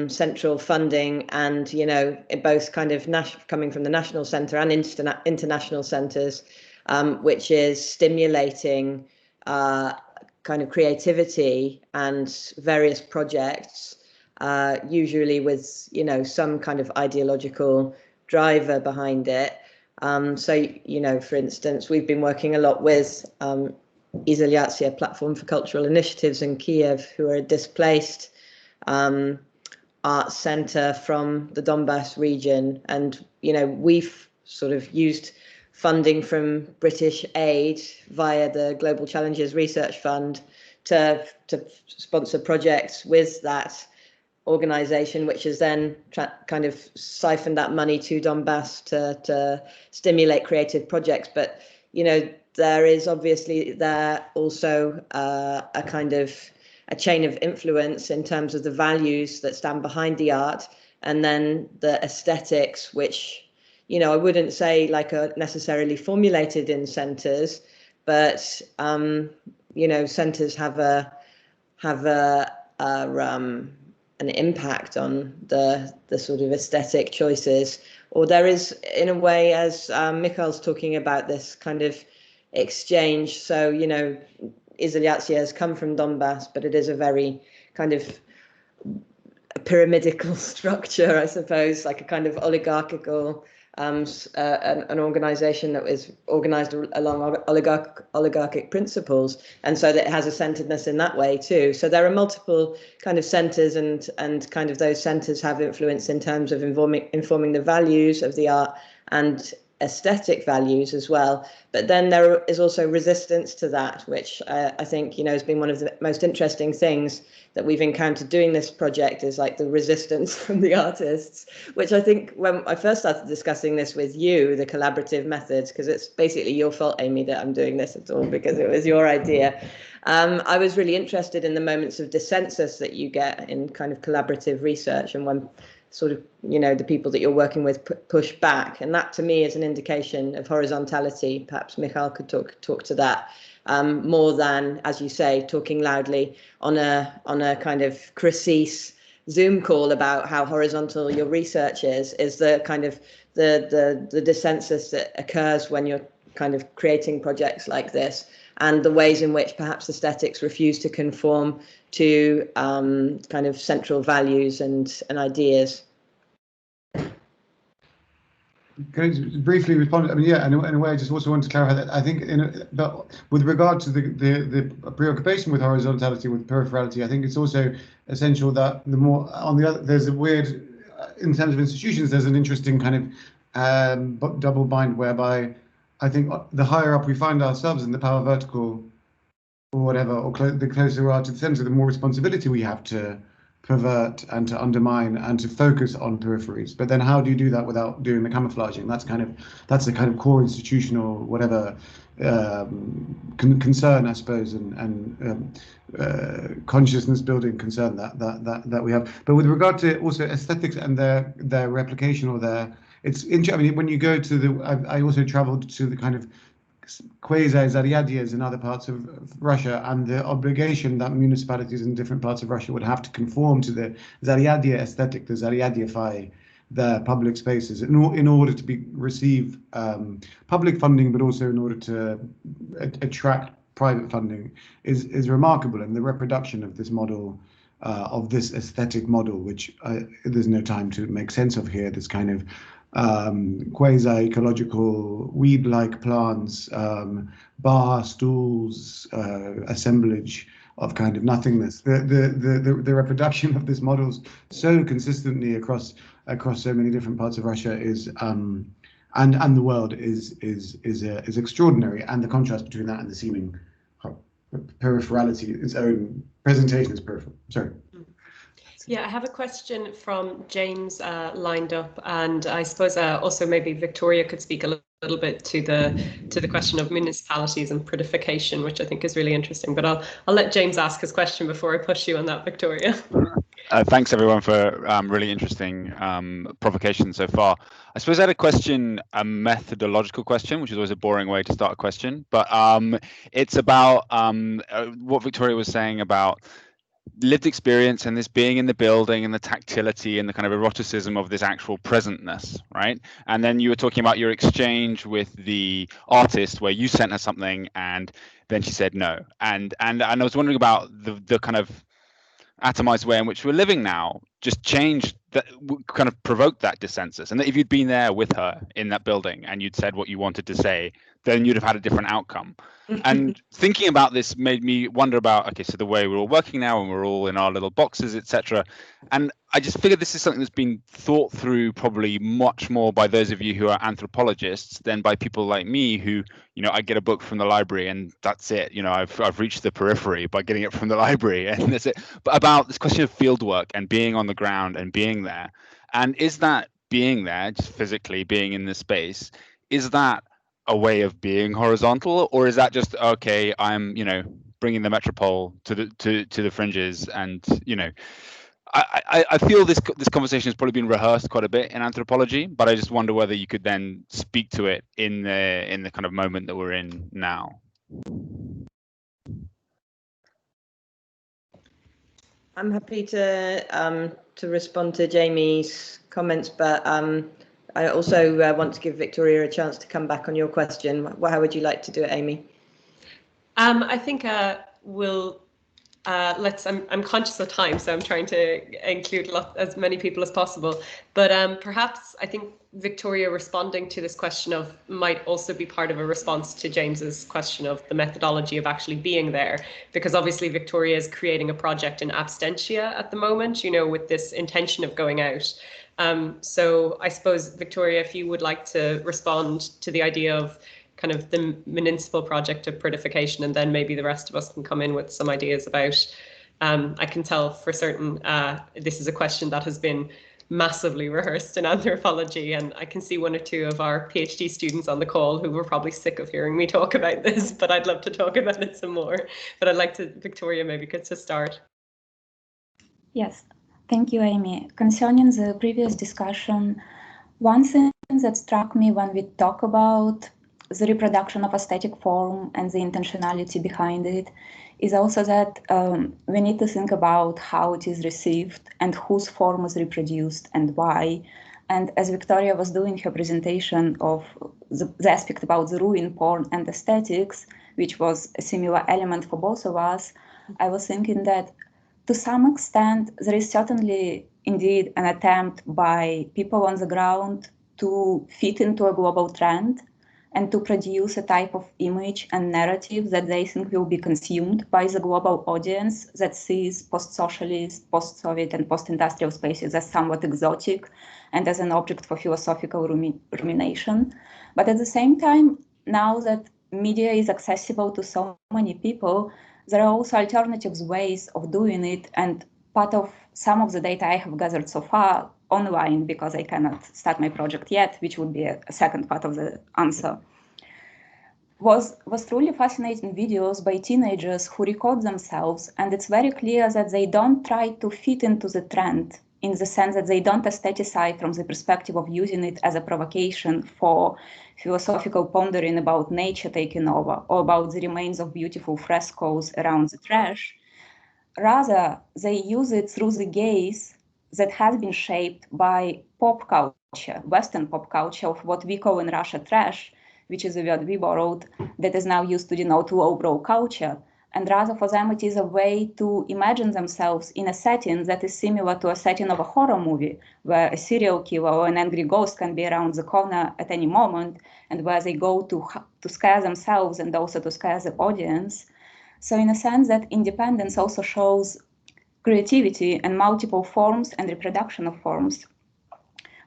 central funding, and, you know, both kind of coming from the national centre and international centres, which is stimulating kind of creativity and various projects, usually with, you know, some kind of ideological driver behind it. So, you know, for instance, we've been working a lot with Izoliacja, Platform for Cultural Initiatives in Kiev, who are displaced arts centre from the Donbass region. And, we've sort of used funding from British aid via the Global Challenges Research Fund to sponsor projects with that organisation, which has then kind of siphoned that money to Donbass to stimulate creative projects. But, there is obviously there also a kind of a chain of influence in terms of the values that stand behind the art, and then the aesthetics, which, I wouldn't say like are necessarily formulated in centres, but centres have an impact on the sort of aesthetic choices. Or there is, in a way, as Michal's talking about, this kind of exchange. So, Izoliacja has come from Donbass, but it is a very kind of pyramidical structure, I suppose, like a kind of oligarchical, an organization that was organized along oligarchic principles, and so that it has a centeredness in that way too. So there are multiple kind of centers, and kind of those centers have influence in terms of informing the values of the art and aesthetic values as well. But then there is also resistance to that, which I think, has been one of the most interesting things that we've encountered doing this project, is like the resistance from the artists, which I think when I first started discussing this with you, the collaborative methods, because it's basically your fault, Aimee, that I'm doing this at all, because it was your idea. I was really interested in the moments of dissensus that you get in kind of collaborative research, and when sort of, the people that you're working with push back. And that to me is an indication of horizontality. Perhaps Michal could talk to that more than, as you say, talking loudly on a kind of CRSCEES Zoom call about how horizontal your research is the kind of the dissensus that occurs when you're kind of creating projects like this, and the ways in which perhaps aesthetics refuse to conform to kind of central values and ideas. Can I briefly respond? I mean, yeah, in a way, I just also want to clarify that I think, but with regard to the preoccupation with horizontality, with peripherality, I think it's also essential that the more on the other, there's a weird, in terms of institutions, there's an interesting kind of double bind whereby I think the higher up we find ourselves in the power vertical, or whatever, or the closer we are to the centre, the more responsibility we have to pervert and to undermine and to focus on peripheries. But then how do you do that without doing the camouflaging? That's the kind of core institutional whatever concern, I suppose, and consciousness building concern that we have. But with regard to also aesthetics and their replication, or it's interesting. I mean, when you go to I also travelled to the kind of quasi-Zaryadias in other parts of Russia, and the obligation that municipalities in different parts of Russia would have to conform to the Zaryadia aesthetic, the Zaryadiify their public spaces in order to receive public funding, but also in order to attract private funding is remarkable. And the reproduction of this model, of this aesthetic model, which there's no time to make sense of here, this kind of quasi-ecological weed-like plants, bar stools, assemblage of kind of nothingness. The reproduction of this models so consistently across so many different parts of Russia is and the world is extraordinary, and the contrast between that and the seeming peripherality, its own presentation is peripheral. Sorry. Yeah, I have a question from James lined up, and I suppose also maybe Victoria could speak a little bit to the question of municipalities and prettification, which I think is really interesting. But I'll let James ask his question before I push you on that, Victoria. Thanks everyone for really interesting provocation so far. I suppose I had a question, a methodological question, which is always a boring way to start a question, but it's about what Victoria was saying about lived experience and this being in the building and the tactility and the kind of eroticism of this actual presentness, right? And then you were talking about your exchange with the artist where you sent her something and then she said no. And I was wondering about the kind of atomized way in which we're living now just changed that, kind of provoked that dissensus. And that if you'd been there with her in that building and you'd said what you wanted to say, then you'd have had a different outcome. And thinking about this made me wonder about, okay, so the way we're all working now and we're all in our little boxes, etc. And I just figured this is something that's been thought through probably much more by those of you who are anthropologists than by people like me who, I get a book from the library and that's it. I've reached the periphery by getting it from the library and that's it. But about this question of field work and being on the ground and being there. And is that being there, just physically being in the space, is that a way of being horizontal, or is that just, okay, I'm bringing the metropole to the fringes? And I feel this conversation has probably been rehearsed quite a bit in anthropology, but I just wonder whether you could then speak to it in the kind of moment that we're in now. I'm happy to respond to Jamie's comments, but I also want to give Victoria a chance to come back on your question. How would you like to do it, Aimee? I think we'll I'm conscious of time, so I'm trying to include as many people as possible. But perhaps I think Victoria responding to this question of might also be part of a response to James's question of the methodology of actually being there, because obviously Victoria is creating a project in absentia at the moment, with this intention of going out. So I suppose, Victoria, if you would like to respond to the idea of kind of the municipal project of prettification, and then maybe the rest of us can come in with some ideas about, I can tell for certain this is a question that has been massively rehearsed in anthropology, and I can see one or two of our PhD students on the call who were probably sick of hearing me talk about this, but I'd love to talk about it some more. But I'd like to, Victoria, maybe get to start. Yes, thank you, Aimee. Concerning the previous discussion, one thing that struck me when we talk about the reproduction of aesthetic form and the intentionality behind it is also that we need to think about how it is received and whose form is reproduced and why. And as Victoria was doing her presentation of the aspect about the ruin porn and aesthetics, which was a similar element for both of us, I was thinking that to some extent, there is certainly indeed an attempt by people on the ground to fit into a global trend and to produce a type of image and narrative that they think will be consumed by the global audience that sees post-socialist, post-Soviet, and post-industrial spaces as somewhat exotic and as an object for philosophical rumination. But at the same time, now that media is accessible to so many people, there are also alternative ways of doing it, and part of some of the data I have gathered so far online, because I cannot start my project yet, which would be a second part of the answer, was truly fascinating videos by teenagers who record themselves, and it's very clear that they don't try to fit into the trend, in the sense that they don't aestheticize from the perspective of using it as a provocation for philosophical pondering about nature taking over or about the remains of beautiful frescoes around the trash. Rather, they use it through the gaze that has been shaped by pop culture, Western pop culture, of what we call in Russia trash, which is a word we borrowed, that is now used to denote lowbrow culture. And rather for them, it is a way to imagine themselves in a setting that is similar to a setting of a horror movie, where a serial killer or an angry ghost can be around the corner at any moment, and where they go to scare themselves and also to scare the audience. So in a sense, that independence also shows creativity and multiple forms and reproduction of forms.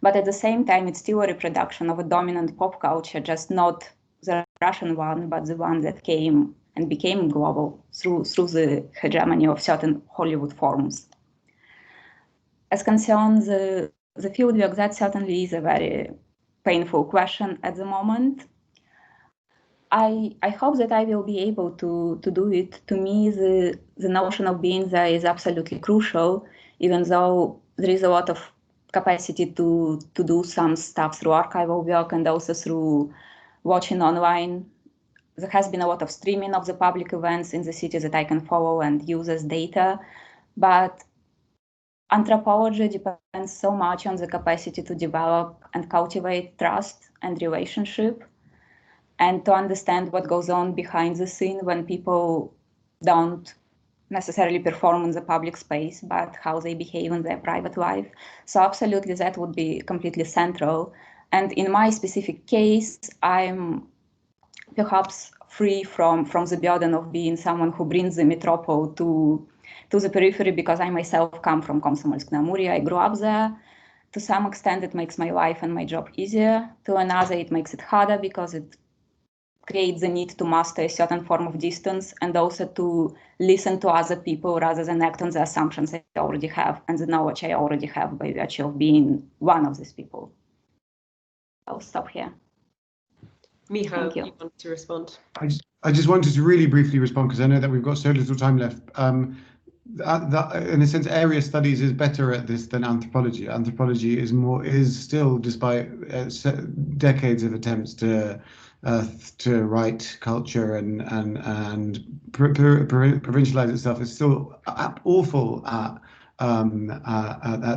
But at the same time, it's still a reproduction of a dominant pop culture, just not the Russian one, but the one that came and became global through the hegemony of certain Hollywood forms. As concerns the fieldwork, that certainly is a very painful question at the moment. I hope that I will be able to do it. To me, the notion of being there is absolutely crucial, even though there is a lot of capacity to do some stuff through archival work and also through watching online. There has been a lot of streaming of the public events in the city that I can follow and use as data. But anthropology depends so much on the capacity to develop and cultivate trust and relationship, and to understand what goes on behind the scene when people don't necessarily perform in the public space, but how they behave in their private life. So absolutely, that would be completely central. And in my specific case, I'm perhaps free from the burden of being someone who brings the metropole to the periphery, because I myself come from Komsomolsk-na-Amur. I grew up there. To some extent, it makes my life and my job easier. To another, it makes it harder because it creates the need to master a certain form of distance and also to listen to other people rather than act on the assumptions I already have and the knowledge I already have by virtue of being one of these people. I'll stop here. Michal, you want to respond? I just wanted to really briefly respond because I know that we've got so little time left. In a sense, area studies is better at this than anthropology. Anthropology is still, despite decades of attempts to write culture and provincialize itself, is still awful at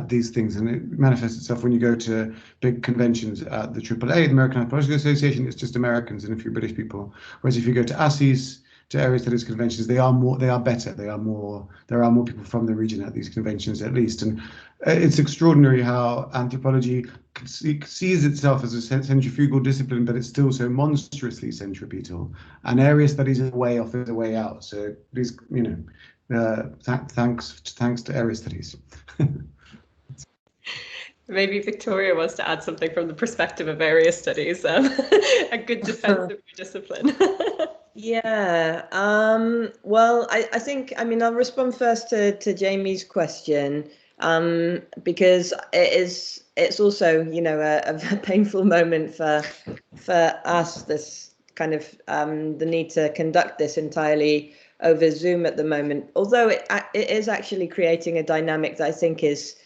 these things, and it manifests itself when you go to big conventions at the AAA, the American Anthropological Association. It's just Americans and a few British people. Whereas if you go to SSEES, to area studies conventions, they are better. There are more people from the region at these conventions, at least. And it's extraordinary how anthropology sees itself as a centrifugal discipline, but it's still so monstrously centripetal. And area studies is a way off, is a way out. So please, thanks to area studies. Maybe Victoria wants to add something from the perspective of area studies, a good defense of your discipline. Yeah, well, I think, I'll respond first to Jamie's question, because it's also, a painful moment for us, this kind of the need to conduct this entirely over Zoom at the moment, although it is actually creating a dynamic that I think is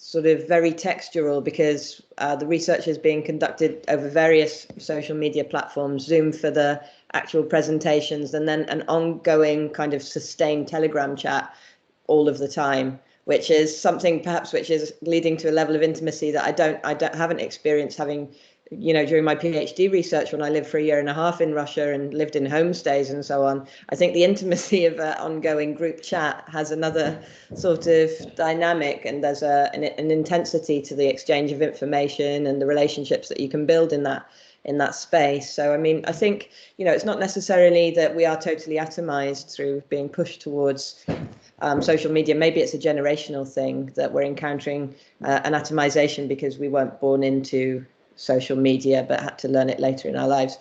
sort of very textural, because the research is being conducted over various social media platforms, Zoom for the actual presentations, and then an ongoing kind of sustained Telegram chat all of the time, which is something perhaps which is leading to a level of intimacy that I haven't experienced having, during my PhD research when I lived for a year and a half in Russia and lived in homestays and so on. I think the intimacy of an ongoing group chat has another sort of dynamic, and there's an intensity to the exchange of information and the relationships that you can build in that space. So, I think, it's not necessarily that we are totally atomized through being pushed towards social media. Maybe it's a generational thing that we're encountering an atomization because we weren't born into social media but had to learn it later in our lives.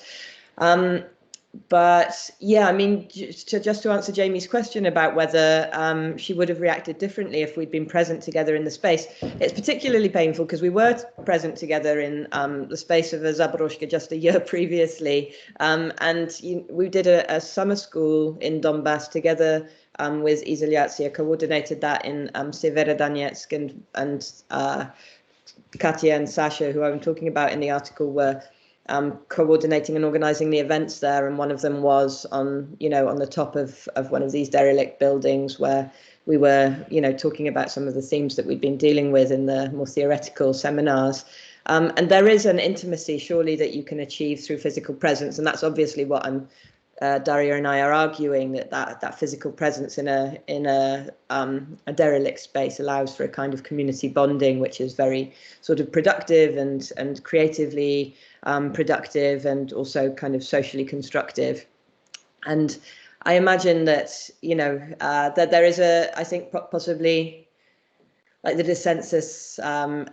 But yeah, just to answer Jamie's question about whether she would have reacted differently if we'd been present together in the space, it's particularly painful because we were present together in the space of a Zaboroshka just a year previously, and we did a summer school in Donbass together with Izolyatsiya, coordinated that in Severodonetsk, and Katya and Sasha, who I'm talking about in the article, were coordinating and organizing the events there, and one of them was on the top of one of these derelict buildings, where we were talking about some of the themes that we'd been dealing with in the more theoretical seminars. And there is an intimacy surely that you can achieve through physical presence, and that's obviously what Daria and I are arguing, that physical presence in a derelict space allows for a kind of community bonding, which is very sort of productive and creatively productive, and also kind of socially constructive. And I imagine that that there is I think possibly, like, the dissensus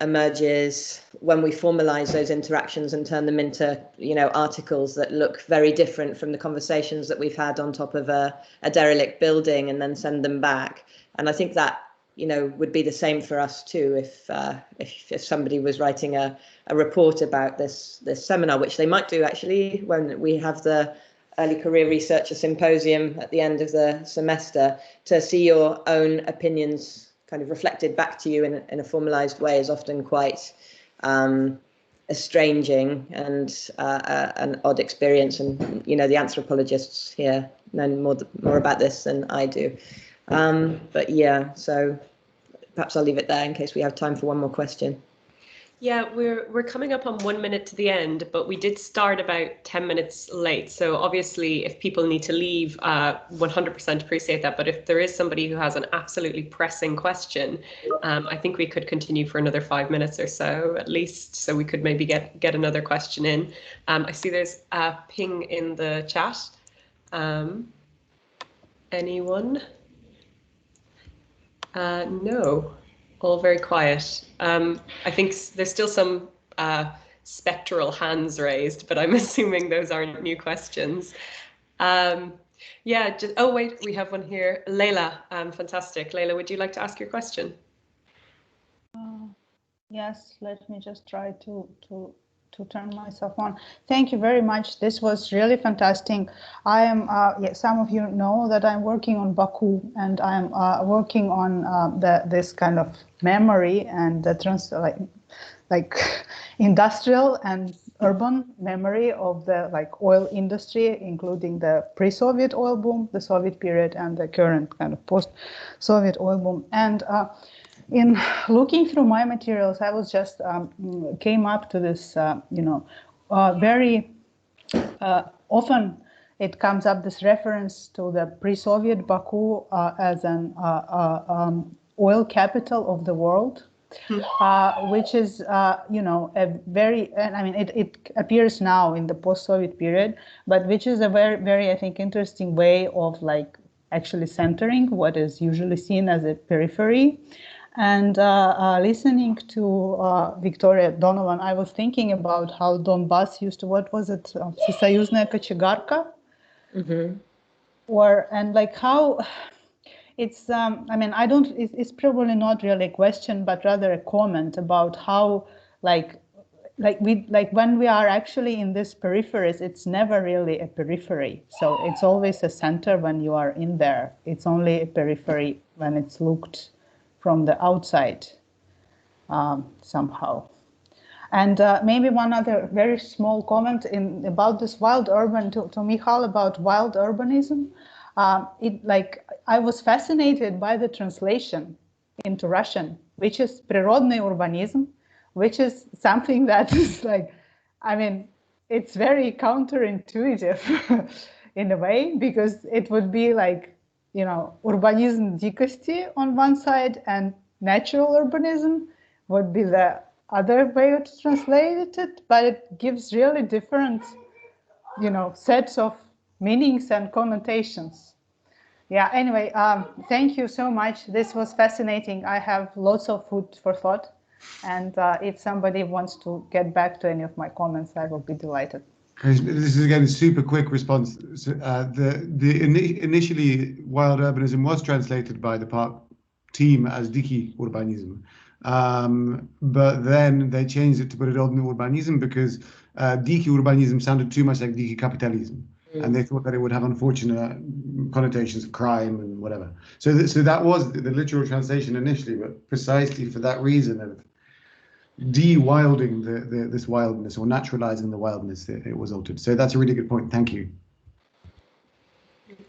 emerges when we formalize those interactions and turn them into articles that look very different from the conversations that we've had on top of a derelict building, and then send them back. And I think that would be the same for us too, if somebody was writing a report about this seminar, which they might do actually when we have the Early Career Researcher Symposium at the end of the semester. To see your own opinions kind of reflected back to you in a formalized way is often quite estranging and an odd experience. And the anthropologists here know more about this than I do. But yeah, so perhaps I'll leave it there in case we have time for one more question. Yeah, we're coming up on 1 minute to the end, but we did start about 10 minutes late. So obviously, if people need to leave, 100% appreciate that. But if there is somebody who has an absolutely pressing question, I think we could continue for another 5 minutes or so at least. So we could maybe get another question in. I see there's a ping in the chat. Anyone? No. All very quiet. I think there's still some spectral hands raised, but I'm assuming those aren't new questions. Yeah, oh wait, we have one here. Leila, fantastic. Leila, would you like to ask your question? Yes, let me just try to turn myself on. Thank you very much. This was really fantastic. I am, some of you know that I'm working on Baku, and I'm working on this kind of memory and the like industrial and urban memory of the oil industry, including the pre-Soviet oil boom, the Soviet period, and the current kind of post-Soviet oil boom. And in looking through my materials, I was just came up to this, very often it comes up this reference to the pre-Soviet Baku as an oil capital of the world, which is, a very, and I mean, it appears now in the post-Soviet period, but which is a very, very, I think, interesting way of actually centering what is usually seen as a periphery. And listening to Victoria Donovan, I was thinking about how Donbass used to, what was it, Всесоюзная кочегарка? Or, and how it's, I mean, I don't, it's probably not really a question, but rather a comment about how, when we are actually in this peripheries, it's never really a periphery. So it's always a center when you are in there. It's only a periphery when it's looked from the outside somehow. And maybe one other very small comment about this wild urban to Michal about wild urbanism. I was fascinated by the translation into Russian, which is природный урбанизм, which is something that is I mean, it's very counterintuitive in a way, because it would be urbanism дикости on one side and natural urbanism would be the other way to translate it, but it gives really different, sets of meanings and connotations. Yeah, anyway, thank you so much. This was fascinating. I have lots of food for thought. And if somebody wants to get back to any of my comments, I will be delighted. This is again a super quick response. Initially, wild urbanism was translated by the park team as diki urbanism, but then they changed it to природный urbanism because diki urbanism sounded too much like diki capitalism, and they thought that it would have unfortunate connotations of crime and whatever. So that was the literal translation initially, but precisely for that reason of de-wilding this wildness or naturalizing the wildness, it was altered. So that's a really good point. Thank you.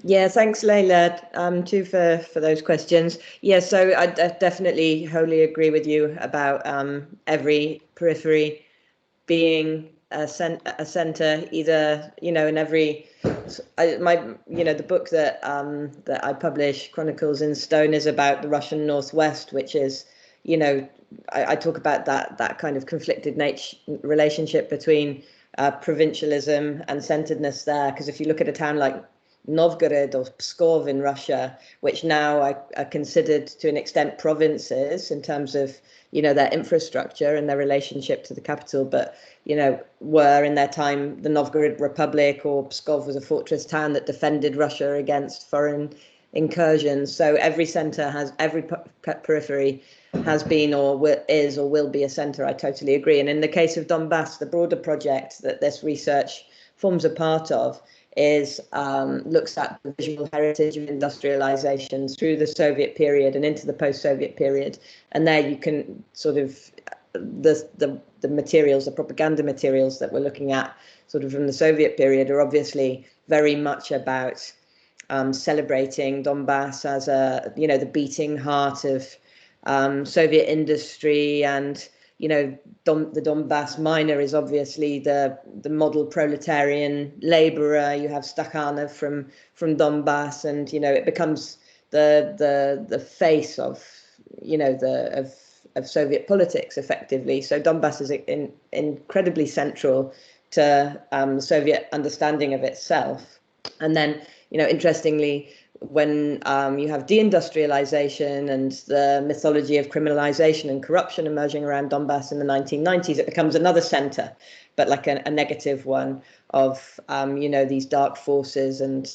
Yeah, thanks, Leila, too, for those questions. Yeah, so I definitely wholly agree with you about every periphery being a center, either, in every, the book that I publish, Chronicles in Stone, is about the Russian Northwest, which is, I talk about that kind of conflicted relationship between provincialism and centeredness there. Because if you look at a town like Novgorod or Pskov in Russia, which now are considered to an extent provinces in terms of, their infrastructure and their relationship to the capital, but, were in their time the Novgorod Republic, or Pskov was a fortress town that defended Russia against foreign incursions. So every center has, every periphery has been or is or will be a center. I totally agree. And in the case of Donbass, the broader project that this research forms a part of is looks at the visual heritage of industrialization through the Soviet period and into the post-Soviet period. And there you can sort of, the materials, the propaganda materials that we're looking at sort of from the Soviet period are obviously very much about celebrating Donbass as the beating heart of Soviet industry and, you know, the Donbass miner is obviously the model proletarian laborer. You have Stakhanov from Donbass, and you know, it becomes the face of, you know, of Soviet politics effectively. So Donbass is incredibly central to the Soviet understanding of itself. And then, you know, interestingly, when you have deindustrialization and the mythology of criminalization and corruption emerging around Donbass in the 1990s, it becomes another center, but like a negative one of, you know, these dark forces, and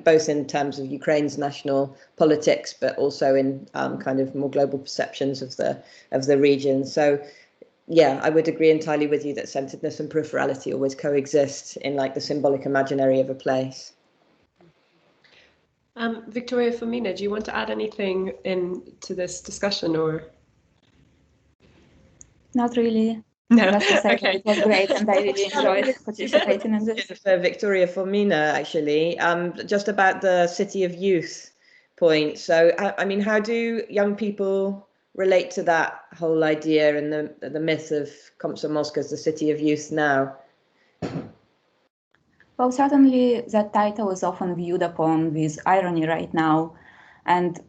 both in terms of Ukraine's national politics, but also in kind of more global perceptions of the region. So, yeah, I would agree entirely with you that centeredness and peripherality always coexist in like the symbolic imaginary of a place. Victoria, Fomina, do you want to add anything to this discussion, or? Not really. No. Just to say Okay. that it was great, and I really enjoyed participating in this. For Victoria Fomina, actually, just about the City of Youth point. So, I mean, how do young people relate to that whole idea and the myth of Komsomolsk as the City of Youth now? Well, certainly that title is often viewed upon with irony right now. And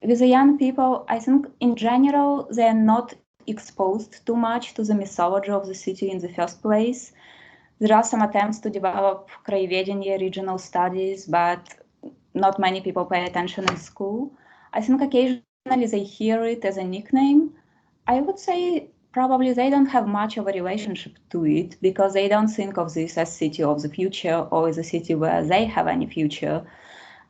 with the young people, I think in general, they're not exposed too much to the mythology of the city in the first place. There are some attempts to develop краеведение, regional studies, but not many people pay attention in school. I think occasionally they hear it as a nickname. I would say probably they don't have much of a relationship to it because they don't think of this as city of the future or as a city where they have any future.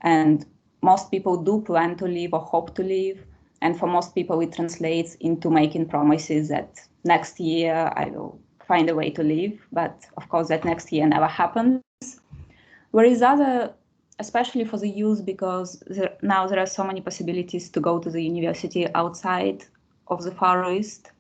And most people do plan to live or hope to live. And for most people, it translates into making promises that next year I will find a way to live. But of course, that next year never happens. Whereas especially for the youth, because now there are so many possibilities to go to the university outside of the Far East.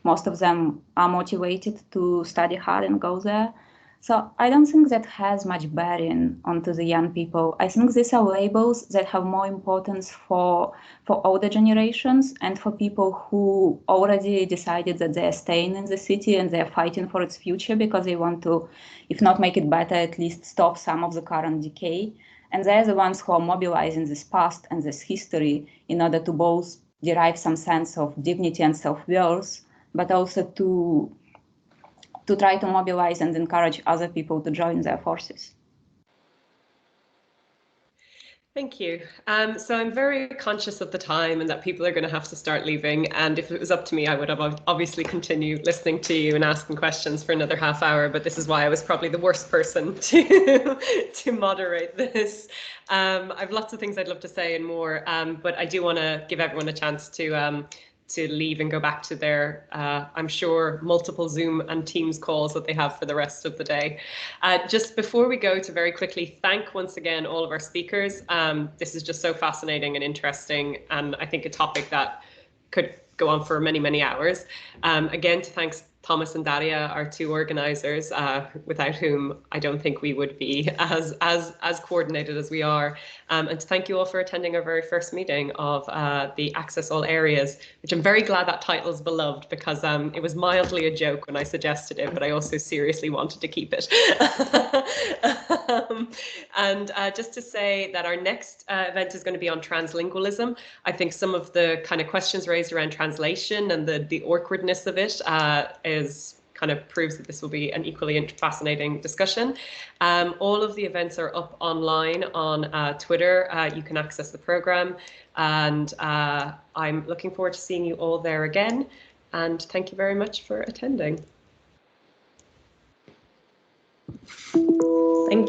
Most of them are motivated to study hard and go there. So I don't think that has much bearing onto the young people. I think these are labels that have more importance for older generations and for people who already decided that they're staying in the city and they're fighting for its future because they want to, if not make it better, at least stop some of the current decay. And they're the ones who are mobilizing this past and this history in order to both derive some sense of dignity and self-worth, but also to try to mobilize and encourage other people to join their forces. Thank you. So I'm very conscious of the time and that people are going to have to start leaving. And if it was up to me, I would have obviously continued listening to you and asking questions for another half hour. But this is why I was probably the worst person to moderate this. I've lots of things I'd love to say and more, but I do want to give everyone a chance to leave and go back to their, I'm sure, multiple Zoom and Teams calls that they have for the rest of the day. Just before we go, to very quickly thank once again all of our speakers. This is just so fascinating and interesting, and I think a topic that could go on for many, many hours. Again, to thank Thomas and Daria, our two organizers, without whom I don't think we would be as coordinated as we are. And to thank you all for attending our very first meeting of the Access All Areas, which I'm very glad that title is beloved, because it was mildly a joke when I suggested it, but I also seriously wanted to keep it. And just to say that our next event is going to be on translingualism. I think some of the kind of questions raised around translation and the awkwardness of it kind of proves that this will be an equally fascinating discussion. All of the events are up online on Twitter. You can access the program, and I'm looking forward to seeing you all there again. And thank you very much for attending. Thank you.